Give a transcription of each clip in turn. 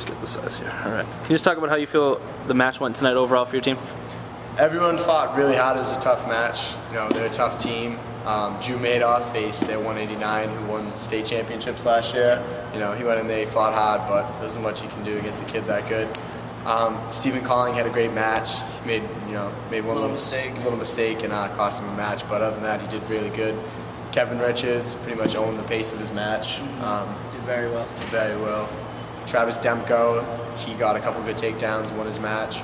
just get the size here. All right. Can you just talk about how you feel the match went tonight overall for your team? Everyone fought really hard. It was a tough match. You know, they're a tough team. Drew Madoff faced their 189 who won state championships last year. You know, he went in there, he fought hard, but there isn't much you can do against a kid that good. Stephen Colling had a great match. He made one little mistake and cost him a match, but other than that, he did really good. Kevin Richards pretty much owned the pace of his match. Did very well. Did very well. Travis Demko, he got a couple good takedowns, won his match.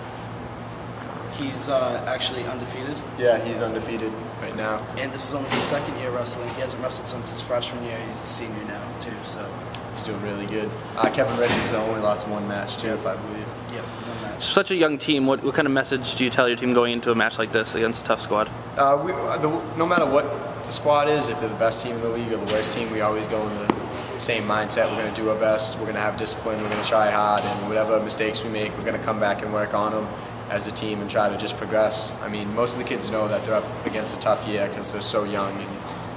He's actually undefeated. Yeah, he's undefeated right now. And this is only his second year wrestling. He hasn't wrestled since his freshman year. He's a senior now, too, so. He's doing really good. Kevin Richards only lost one match, too, if I believe. Yep, one match. Such a young team. What kind of message do you tell your team going into a match like this against a tough squad? No matter what the squad is, if they're the best team in the league or the worst team, we always go in the same mindset. We're going to do our best. We're going to have discipline. We're going to try hard, and whatever mistakes we make, we're going to come back and work on them as a team and try to just progress. I mean, most of the kids know that they're up against a tough year because they're so young, and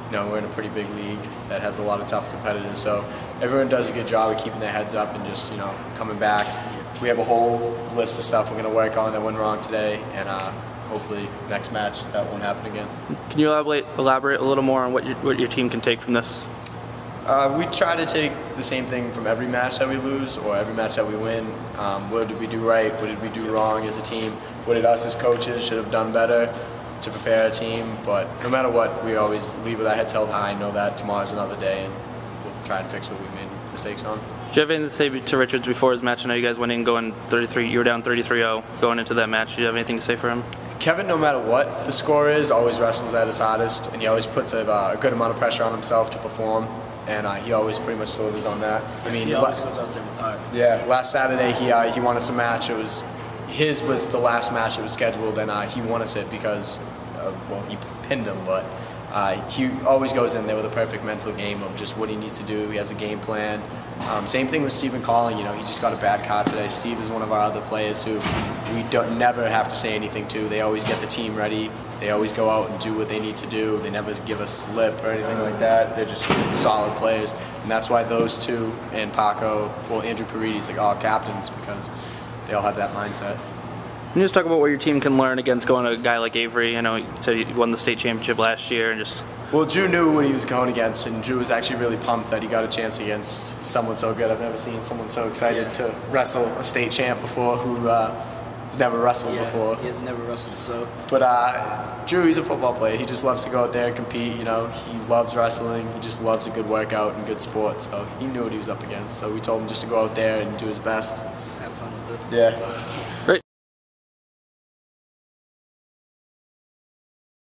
you know, we're in a pretty big league that has a lot of tough competitors. So everyone does a good job of keeping their heads up and just, you know, coming back. We have a whole list of stuff we're going to work on that went wrong today, and hopefully next match that won't happen again. Can you elaborate a little more on what your team can take from this? We try to take the same thing from every match that we lose or every match that we win. What did we do right? What did we do wrong as a team? What did us as coaches should have done better to prepare our team? But no matter what, we always leave with our heads held high and know that tomorrow's another day, and we'll try and fix what we made mistakes on. Do you have anything to say to Richards before his match? I know you guys went in going 33. You were down 33-0 going into that match. Do you have anything to say for him? Kevin, no matter what the score is, always wrestles at his hardest, and he always puts a good amount of pressure on himself to perform. And he always pretty much delivers on that. I mean, he always goes out there with heart. Yeah, last Saturday he won us a match. His was the last match that was scheduled, and he won us it because, well, he pinned him, but he always goes in there with a perfect mental game of just what he needs to do. He has a game plan. Same thing with Stephen Colling. You know, he just got a bad card today. Steve is one of our other players who we never have to say anything to. They always get the team ready. They always go out and do what they need to do. They never give us lip or anything like that. They're just solid players, and that's why those two and Paco, well, Andrew Parides, like all captains, because they all have that mindset. Can you just talk about what your team can learn against going to a guy like Avery? I know you said he won the state championship last year, and just. Well, Drew knew what he was going against, and Drew was actually really pumped that he got a chance against someone so good. I've never seen someone so excited to wrestle a state champ before who has never wrestled before. He has never wrestled, so. But Drew, he's a football player. He just loves to go out there and compete. You know, he loves wrestling. He just loves a good workout and good sport. So he knew what he was up against. So we told him just to go out there and do his best. Have fun with it. Yeah. Great.